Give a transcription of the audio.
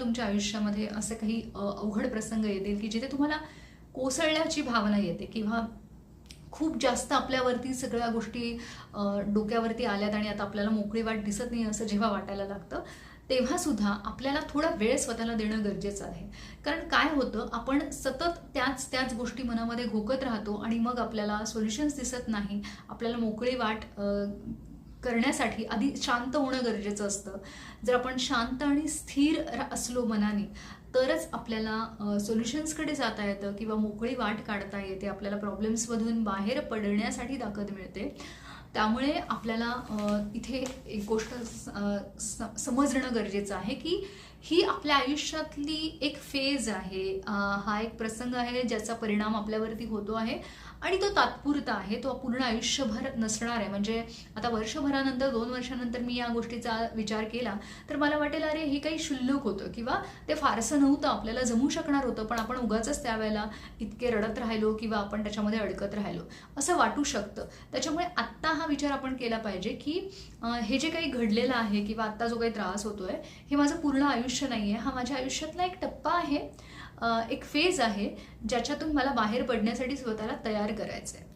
तुमच्या आयुष्यामध्ये असे काही अवघड प्रसंग येतील की जिथे तुम्हाला कोसळण्याची भावना येते किंवा खूप जास्त आपल्यावरती सगळ्या गोष्टी डोक्यावरती आल्यात आणि आता आपल्याला मोकळी वाट दिसत नाही असं जेव्हा वाटायला लागतं, तेव्हा सुद्धा आपल्याला थोडा वेळ स्वतःला देणं गरजेचं आहे. कारण काय होतं, आपण सतत त्याच त्याच गोष्टी मनामध्ये घोकत राहतो आणि मग आपल्याला सोल्युशन्स दिसत नाही. आपल्याला मोकळी वाट करण्यासाठी आधी शांत होणं गरजेचं असतं. जर आपण शांत आणि स्थिर असलो मनाने, तरच आपल्याला सोल्युशन्सकडे जाता येतं किंवा मोकळी वाट काढता येते. आपल्याला प्रॉब्लेम्समधून बाहेर पडण्यासाठी ताकद मिळते. त्यामुळे आपल्याला इथे एक गोष्ट समजणं गरजेचं आहे की ही आपल्या आयुष्यातली एक फेज आहे. हा एक प्रसंग आहे ज्याचा परिणाम आपल्यावरती होतो आहे आणि तो तात्पुरता आहे. तो पूर्ण आयुष्यभर नसणार आहे. म्हणजे आता वर्षभरानंतर, 2 वर्षानंतर मी या गोष्टीचा विचार केला तर मला वाटेल, अरे हे काही क्षुल्लक होतं किंवा ते फारसं नव्हतं, आपल्याला जमू शकणार होतं, पण आपण उगाचच त्यावेळेला इतके रडत राहिलो किंवा आपण त्याच्यामध्ये अडकत राहिलो असं वाटू शकतं. त्याच्यामुळे आत्ता हा विचार आपण केला पाहिजे की हे जे काही घडलेलं आहे किंवा आत्ता जो काही त्रास होतोय, हे माझं पूर्ण आयुष्य नाही आहे. हा माझ्या आयुष्यातला एक टप्पा आहे, एक फेज आहे, ज्याच्यातून मला बाहेर पडण्यासाठी स्वतःला तयार करायचं आहे.